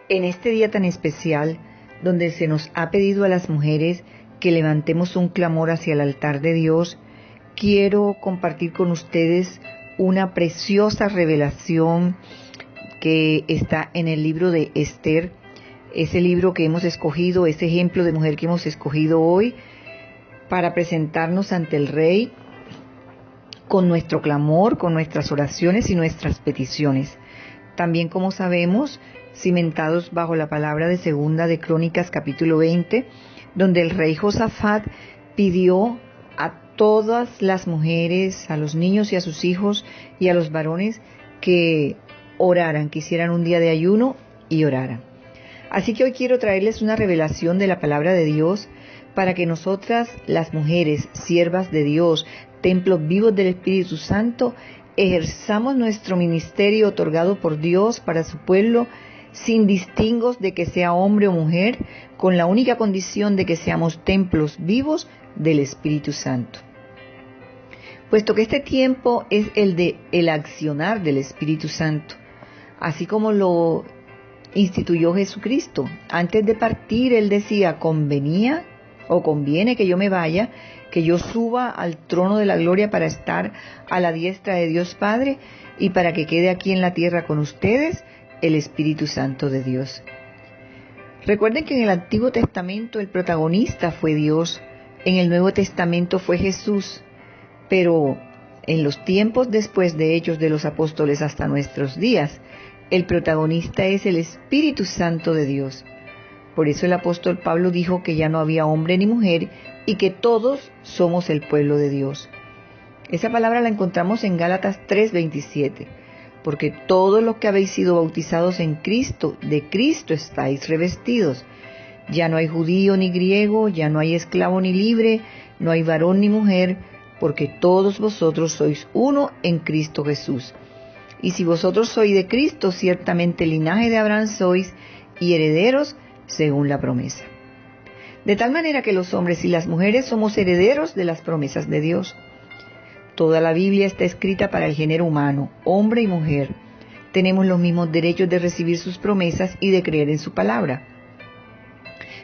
En este día tan especial, donde se nos ha pedido a las mujeres que levantemos un clamor hacia el altar de Dios, quiero compartir con ustedes una preciosa revelación que está en el libro de Esther, ese libro que hemos escogido, ese ejemplo de mujer que hemos escogido hoy para presentarnos ante el Rey con nuestro clamor, con nuestras oraciones y nuestras peticiones. También, como sabemos, cimentados bajo la palabra de Segunda de Crónicas capítulo 20, donde el rey Josafat pidió a todas las mujeres, a los niños y a sus hijos y a los varones que oraran, que hicieran un día de ayuno y oraran. Así que hoy quiero traerles una revelación de la palabra de Dios para que nosotras, las mujeres, siervas de Dios, templos vivos del Espíritu Santo, ejerzamos nuestro ministerio otorgado por Dios para su pueblo, sin distingos de que sea hombre o mujer, con la única condición de que seamos templos vivos del Espíritu Santo. Puesto que este tiempo es el accionar del Espíritu Santo, así como lo instituyó Jesucristo. Antes de partir, Él decía, conviene que yo me vaya, que yo suba al trono de la gloria para estar a la diestra de Dios Padre y para que quede aquí en la tierra con ustedes el Espíritu Santo de Dios. Recuerden que en el Antiguo Testamento el protagonista fue Dios, en el Nuevo Testamento fue Jesús, pero en los tiempos después de Hechos de los Apóstoles hasta nuestros días, el protagonista es el Espíritu Santo de Dios. Por eso el apóstol Pablo dijo que ya no había hombre ni mujer y que todos somos el pueblo de Dios. Esa palabra la encontramos en Gálatas 3:27. Porque todos los que habéis sido bautizados en Cristo, de Cristo estáis revestidos. Ya no hay judío ni griego, ya no hay esclavo ni libre, no hay varón ni mujer, porque todos vosotros sois uno en Cristo Jesús. Y si vosotros sois de Cristo, ciertamente linaje de Abraham sois y herederos según la promesa. De tal manera que los hombres y las mujeres somos herederos de las promesas de Dios. Toda la Biblia está escrita para el género humano, hombre y mujer. Tenemos los mismos derechos de recibir sus promesas y de creer en su palabra.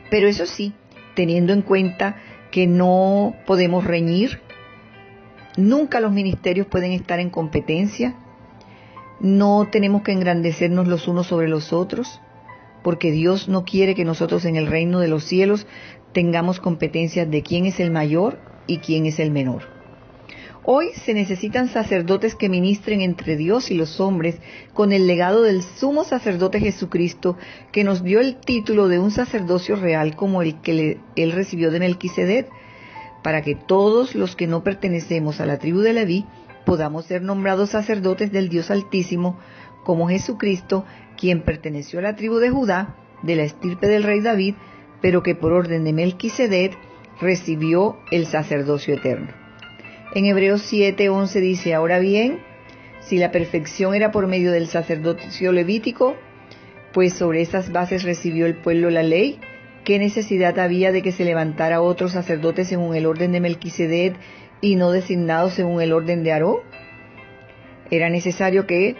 Pero eso sí, teniendo en cuenta que no podemos reñir, nunca los ministerios pueden estar en competencia, no tenemos que engrandecernos los unos sobre los otros, porque Dios no quiere que nosotros en el reino de los cielos tengamos competencias de quién es el mayor y quién es el menor. Hoy se necesitan sacerdotes que ministren entre Dios y los hombres con el legado del sumo sacerdote Jesucristo, que nos dio el título de un sacerdocio real como el que él recibió de Melquisedec, para que todos los que no pertenecemos a la tribu de Leví podamos ser nombrados sacerdotes del Dios Altísimo, como Jesucristo, quien perteneció a la tribu de Judá, de la estirpe del rey David, pero que por orden de Melquisedec recibió el sacerdocio eterno. En Hebreos 7:11 dice, ahora bien, si la perfección era por medio del sacerdocio levítico, pues sobre esas bases recibió el pueblo la ley, ¿qué necesidad había de que se levantara otro sacerdote según el orden de Melquisedec y no designado según el orden de Aarón? Era necesario que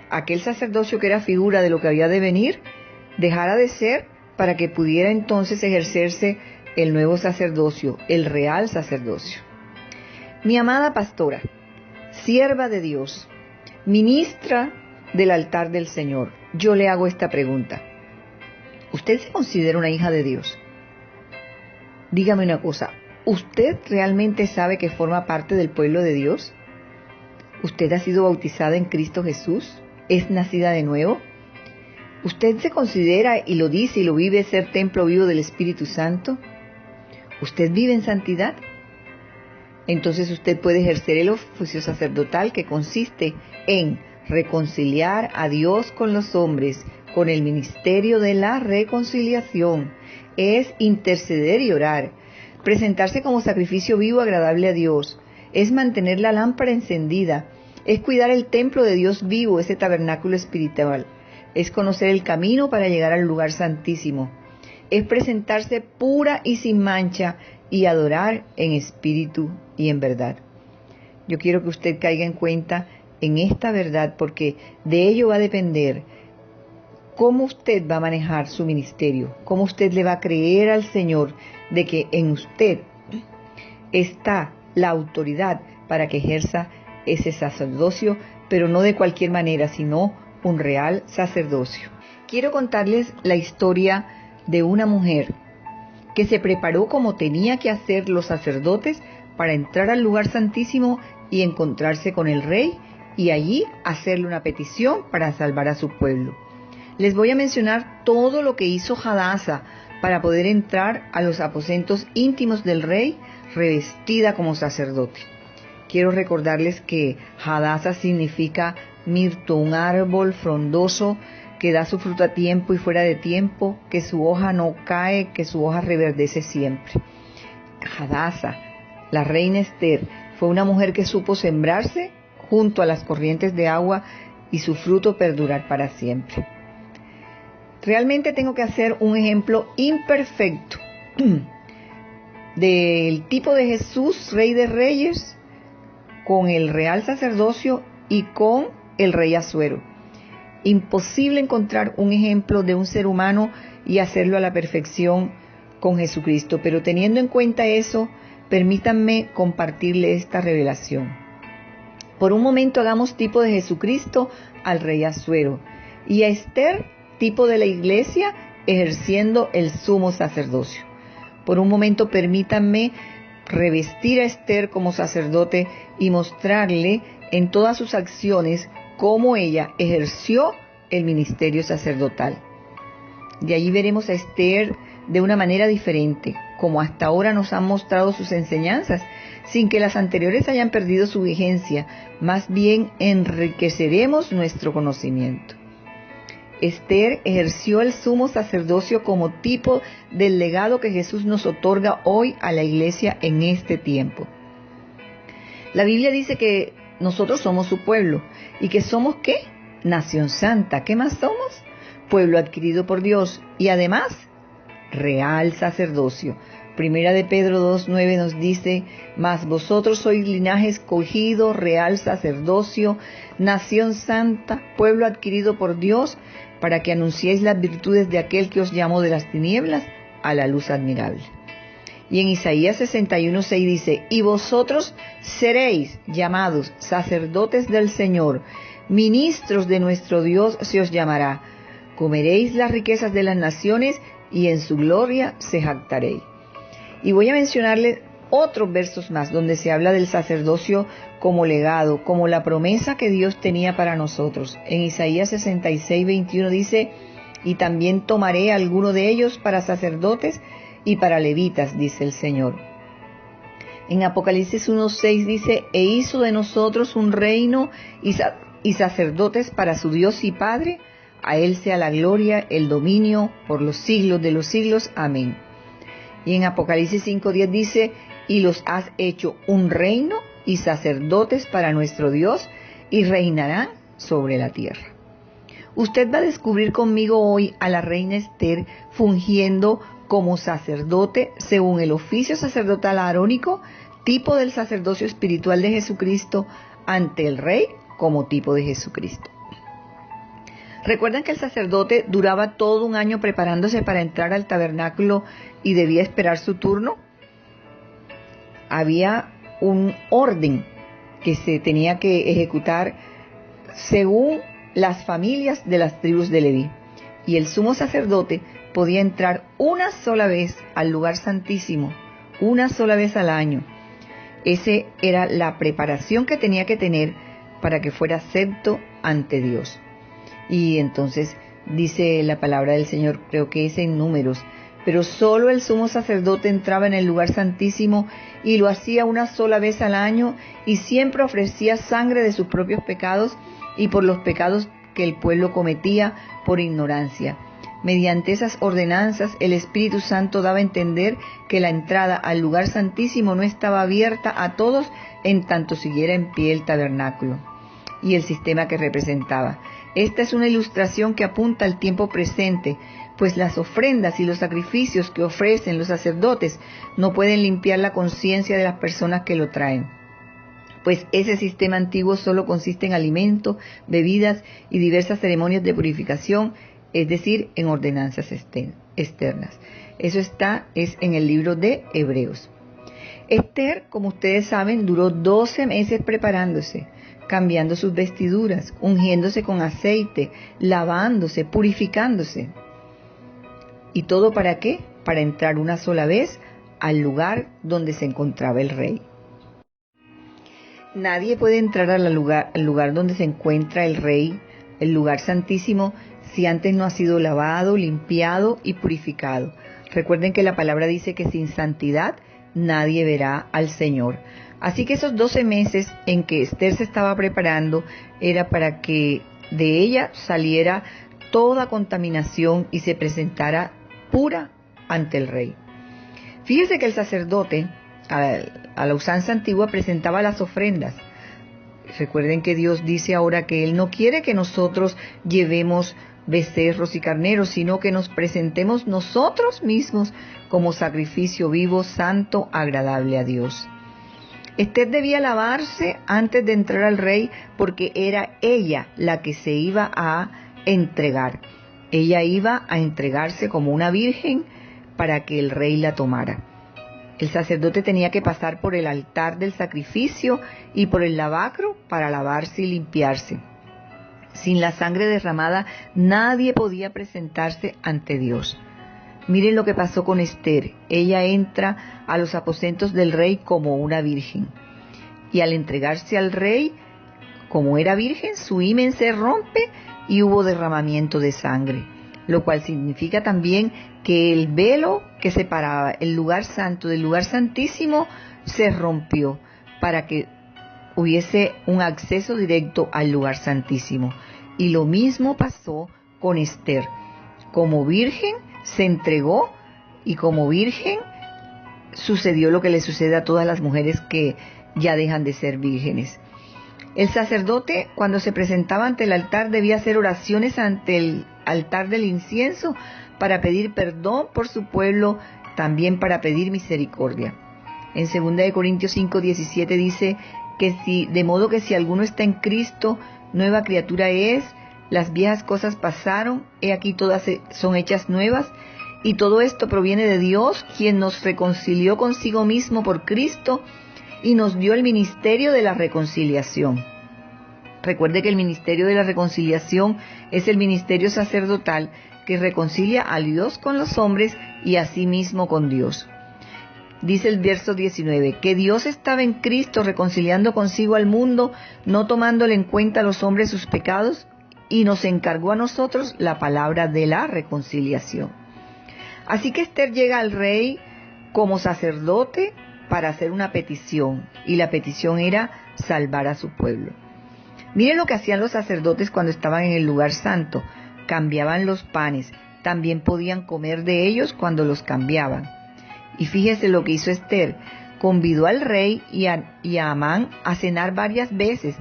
aquel sacerdocio que era figura de lo que había de venir, dejara de ser para que pudiera entonces ejercerse el nuevo sacerdocio, el real sacerdocio. Mi amada pastora, sierva de Dios, ministra del altar del Señor, yo le hago esta pregunta. ¿Usted se considera una hija de Dios? Dígame una cosa, ¿usted realmente sabe que forma parte del pueblo de Dios? ¿Usted ha sido bautizada en Cristo Jesús? ¿Es nacida de nuevo? ¿Usted se considera y lo dice y lo vive ser templo vivo del Espíritu Santo? ¿Usted vive en santidad? Entonces usted puede ejercer el oficio sacerdotal que consiste en reconciliar a Dios con los hombres, con el ministerio de la reconciliación. Es interceder y orar, presentarse como sacrificio vivo agradable a Dios, es mantener la lámpara encendida, es cuidar el templo de Dios vivo, ese tabernáculo espiritual, es conocer el camino para llegar al lugar santísimo, es presentarse pura y sin mancha y adorar en espíritu y en verdad. Yo quiero que usted caiga en cuenta en esta verdad, porque de ello va a depender cómo usted va a manejar su ministerio, cómo usted le va a creer al Señor de que en usted está la autoridad para que ejerza ese sacerdocio, pero no de cualquier manera, sino un real sacerdocio. Quiero contarles la historia de una mujer que se preparó como tenía que hacer los sacerdotes para entrar al lugar santísimo y encontrarse con el rey y allí hacerle una petición para salvar a su pueblo. Les voy a mencionar todo lo que hizo Hadasa para poder entrar a los aposentos íntimos del rey revestida como sacerdote. Quiero recordarles que Hadasa significa mirto, un árbol frondoso que da su fruto a tiempo y fuera de tiempo, que su hoja no cae, que su hoja reverdece siempre. Hadasa, la reina Esther, fue una mujer que supo sembrarse junto a las corrientes de agua y su fruto perdurar para siempre. Realmente tengo que hacer un ejemplo imperfecto del tipo de Jesús, Rey de Reyes, con el real sacerdocio y con el rey Asuero. Imposible encontrar un ejemplo de un ser humano y hacerlo a la perfección con Jesucristo, pero teniendo en cuenta eso, permítanme compartirle esta revelación. Por un momento hagamos tipo de Jesucristo al rey Asuero y a Esther tipo de la iglesia ejerciendo el sumo sacerdocio. Por un momento permítanme revestir a Esther como sacerdote y mostrarle en todas sus acciones cómo ella ejerció el ministerio sacerdotal. De allí veremos a Esther de una manera diferente, como hasta ahora nos han mostrado sus enseñanzas, sin que las anteriores hayan perdido su vigencia, más bien enriqueceremos nuestro conocimiento. Esther ejerció el sumo sacerdocio como tipo del legado que Jesús nos otorga hoy a la iglesia en este tiempo. La Biblia dice que nosotros somos su pueblo y que somos ¿qué? Nación santa. ¿Qué más somos? Pueblo adquirido por Dios y además real sacerdocio. Primera de Pedro 2:9 nos dice: mas vosotros sois linaje escogido, real sacerdocio, nación santa, pueblo adquirido por Dios, para que anunciéis las virtudes de aquel que os llamó de las tinieblas a la luz admirable. Y en Isaías 61:6 dice: y vosotros seréis llamados sacerdotes del Señor, ministros de nuestro Dios se os llamará, comeréis las riquezas de las naciones y en su gloria se jactaréis. Y voy a mencionarles otros versos más donde se habla del sacerdocio como legado, como la promesa que Dios tenía para nosotros. En Isaías 66:21 dice: y también tomaré alguno de ellos para sacerdotes y para levitas, dice el Señor. En Apocalipsis 1:6 dice: e hizo de nosotros un reino y sacerdotes para su Dios y Padre, a Él sea la gloria, el dominio, por los siglos de los siglos. Amén. Y en Apocalipsis 5:10 dice: y los has hecho un reino y sacerdotes para nuestro Dios, y reinarán sobre la tierra. Usted va a descubrir conmigo hoy a la reina Esther fungiendo como sacerdote según el oficio sacerdotal arónico, tipo del sacerdocio espiritual de Jesucristo, ante el rey como tipo de Jesucristo. ¿Recuerdan que el sacerdote duraba todo un año preparándose para entrar al tabernáculo y debía esperar su turno? Había un orden que se tenía que ejecutar según las familias de las tribus de Leví. Y el sumo sacerdote podía entrar una sola vez al lugar santísimo, una sola vez al año. Esa era la preparación que tenía que tener para que fuera acepto ante Dios. Y entonces dice la palabra del Señor, creo que es en Números: pero solo el sumo sacerdote entraba en el lugar santísimo y lo hacía una sola vez al año, y siempre ofrecía sangre de sus propios pecados y por los pecados que el pueblo cometía por ignorancia. Mediante esas ordenanzas, el Espíritu Santo daba a entender que la entrada al lugar santísimo no estaba abierta a todos en tanto siguiera en pie el tabernáculo y el sistema que representaba. Esta es una ilustración que apunta al tiempo presente, pues las ofrendas y los sacrificios que ofrecen los sacerdotes no pueden limpiar la conciencia de las personas que lo traen, pues ese sistema antiguo solo consiste en alimentos, bebidas y diversas ceremonias de purificación es decir, en ordenanzas externas. Eso es en el libro de Hebreos. Esther, como ustedes saben, duró 12 meses preparándose, cambiando sus vestiduras, ungiéndose con aceite, lavándose, purificándose. ¿Y todo para qué? Para entrar una sola vez al lugar donde se encontraba el rey. Nadie puede entrar al lugar donde se encuentra el rey, el lugar santísimo, si antes no ha sido lavado, limpiado y purificado. Recuerden que la palabra dice que sin santidad nadie verá al Señor. Así que esos 12 meses en que Esther se estaba preparando era para que de ella saliera toda contaminación y se presentara pura ante el rey. Fíjese que el sacerdote, a la usanza antigua, presentaba las ofrendas. Recuerden que Dios dice ahora que Él no quiere que nosotros llevemos becerros y carneros, sino que nos presentemos nosotros mismos como sacrificio vivo, santo, agradable a Dios. Esther debía lavarse antes de entrar al rey porque era ella la que se iba a entregar. Ella iba a entregarse como una virgen para que el rey la tomara. El sacerdote tenía que pasar por el altar del sacrificio y por el lavacro para lavarse y limpiarse. Sin la sangre derramada, nadie podía presentarse ante Dios. Miren lo que pasó con Esther. Ella entra a los aposentos del rey como una virgen. Y al entregarse al rey, como era virgen, su himen se rompe y hubo derramamiento de sangre. Lo cual significa también que el velo que separaba el lugar santo del lugar santísimo se rompió para que hubiese un acceso directo al lugar santísimo. Y lo mismo pasó con Esther. Como virgen se entregó y como virgen sucedió lo que le sucede a todas las mujeres que ya dejan de ser vírgenes. El sacerdote, cuando se presentaba ante el altar, debía hacer oraciones ante el altar del incienso para pedir perdón por su pueblo, también para pedir misericordia. En 2 Corintios 5:17 dice que de modo que si alguno está en Cristo, nueva criatura es, las viejas cosas pasaron, he aquí todas son hechas nuevas, y todo esto proviene de Dios, quien nos reconcilió consigo mismo por Cristo y nos dio el ministerio de la reconciliación. Recuerde que el ministerio de la reconciliación es el ministerio sacerdotal que reconcilia a Dios con los hombres y a sí mismo con Dios. Dice el verso 19, que Dios estaba en Cristo reconciliando consigo al mundo, no tomándole en cuenta a los hombres sus pecados, y nos encargó a nosotros la palabra de la reconciliación. Así que Esther llega al rey como sacerdote para hacer una petición, y la petición era salvar a su pueblo. Miren lo que hacían los sacerdotes cuando estaban en el lugar santo. Cambiaban los panes, también podían comer de ellos cuando los cambiaban. Y fíjese lo que hizo Esther. Convidó al rey y a Amán a cenar varias veces.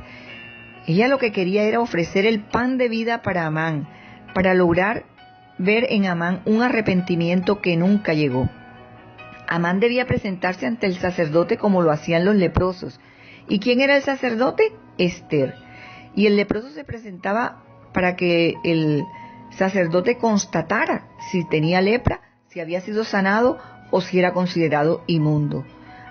Ella lo que quería era ofrecer el pan de vida para Amán, para lograr ver en Amán un arrepentimiento que nunca llegó. Amán debía presentarse ante el sacerdote como lo hacían los leprosos. ¿Y quién era el sacerdote? Esther. Y el leproso se presentaba para que el sacerdote constatara si tenía lepra, si había sido sanado o si era considerado inmundo.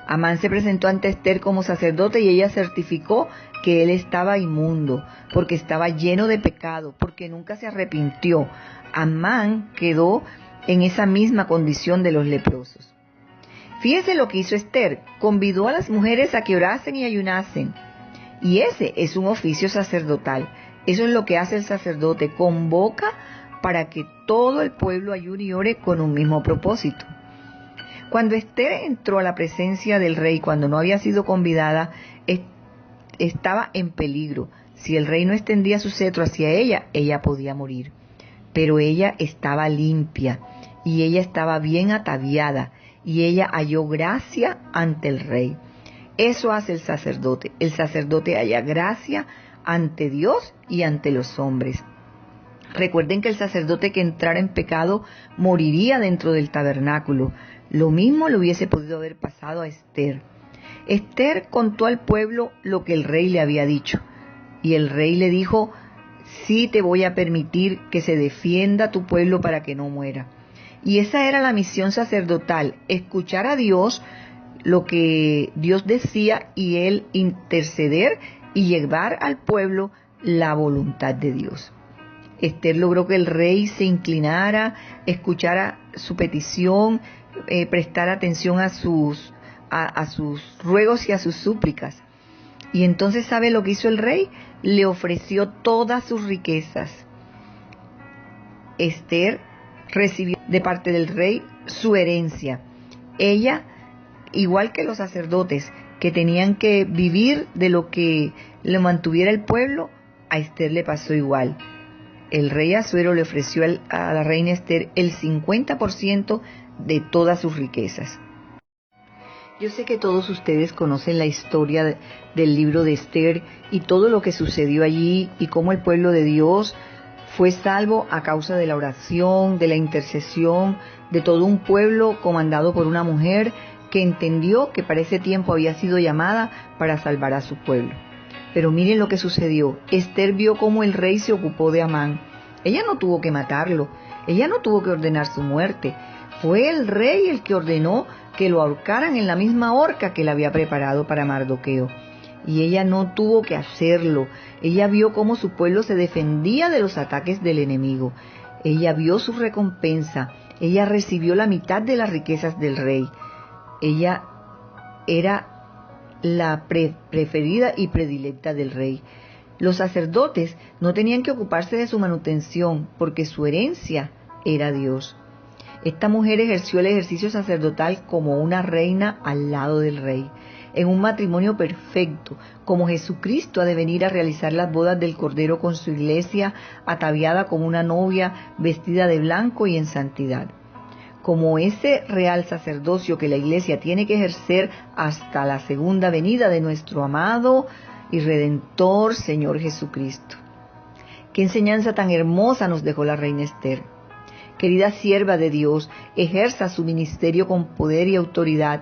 Amán se presentó ante Esther como sacerdote y ella certificó que él estaba inmundo, porque estaba lleno de pecado, porque nunca se arrepintió. Amán quedó en esa misma condición de los leprosos. Fíjense lo que hizo Esther. Convidó a las mujeres a que orasen y ayunasen. Y ese es un oficio sacerdotal. Eso es lo que hace el sacerdote. Convoca para que todo el pueblo ayune y ore con un mismo propósito. Cuando Esther entró a la presencia del rey, cuando no había sido convidada, estaba en peligro. Si el rey no extendía su cetro hacia ella, ella podía morir. Pero ella estaba limpia y ella estaba bien ataviada y ella halló gracia ante el rey. Eso hace el sacerdote. El sacerdote halla gracia ante Dios y ante los hombres. Recuerden que el sacerdote que entrara en pecado moriría dentro del tabernáculo. Lo mismo le hubiese podido haber pasado a Esther. Esther contó al pueblo lo que el rey le había dicho. Y el rey le dijo, sí te voy a permitir que se defienda tu pueblo para que no muera. Y esa era la misión sacerdotal, escuchar a Dios, lo que Dios decía, y él interceder y llevar al pueblo la voluntad de Dios. Esther logró que el rey se inclinara, escuchara su petición, prestara atención a sus ruegos y a sus súplicas. Y entonces, ¿sabe lo que hizo el rey? Le ofreció todas sus riquezas. Esther recibió de parte del rey su herencia. Ella, igual que los sacerdotes, que tenían que vivir de lo que le mantuviera el pueblo, a Esther le pasó igual. El rey Asuero le ofreció a la reina Esther el 50% de todas sus riquezas. Yo sé que todos ustedes conocen la historia del libro de Esther y todo lo que sucedió allí y cómo el pueblo de Dios fue salvo a causa de la oración, de la intercesión, de todo un pueblo comandado por una mujer que entendió que para ese tiempo había sido llamada para salvar a su pueblo. Pero miren lo que sucedió. Esther vio cómo el rey se ocupó de Amán. Ella no tuvo que matarlo, ella no tuvo que ordenar su muerte. Fue el rey el que ordenó que lo ahorcaran en la misma horca que él había preparado para Mardoqueo. Y ella no tuvo que hacerlo. Ella vio cómo su pueblo se defendía de los ataques del enemigo. Ella vio su recompensa. Ella recibió la mitad de las riquezas del rey. Ella era la preferida y predilecta del rey. Los sacerdotes no tenían que ocuparse de su manutención porque su herencia era Dios. Esta mujer ejerció el ejercicio sacerdotal como una reina al lado del rey, en un matrimonio perfecto, como Jesucristo ha de venir a realizar las bodas del Cordero con su iglesia, ataviada como una novia, vestida de blanco y en santidad. Como ese real sacerdocio que la iglesia tiene que ejercer hasta la segunda venida de nuestro amado y redentor Señor Jesucristo. Qué enseñanza tan hermosa nos dejó la reina Esther. Querida sierva de Dios, ejerza su ministerio con poder y autoridad,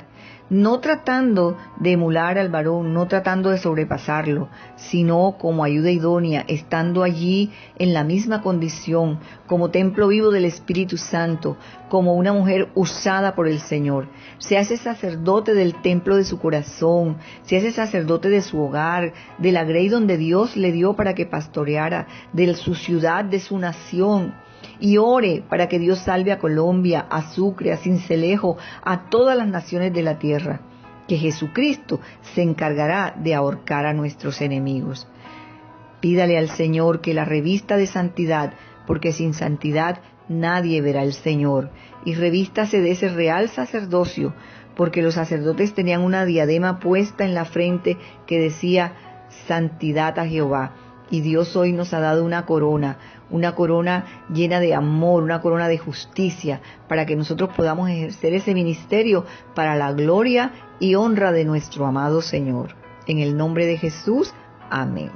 no tratando de emular al varón, no tratando de sobrepasarlo, sino como ayuda idónea, estando allí en la misma condición, como templo vivo del Espíritu Santo, como una mujer usada por el Señor. Se hace sacerdote del templo de su corazón, se hace sacerdote de su hogar, de la grey donde Dios le dio para que pastoreara, de su ciudad, de su nación. Y ore para que Dios salve a Colombia, a Sucre, a Sincelejo, a todas las naciones de la tierra, que Jesucristo se encargará de ahorcar a nuestros enemigos. Pídale al Señor que la revista de santidad, porque sin santidad nadie verá al Señor, y revístase de ese real sacerdocio, porque los sacerdotes tenían una diadema puesta en la frente que decía santidad a Jehová. Y Dios hoy nos ha dado una corona llena de amor, una corona de justicia, para que nosotros podamos ejercer ese ministerio para la gloria y honra de nuestro amado Señor. En el nombre de Jesús, amén.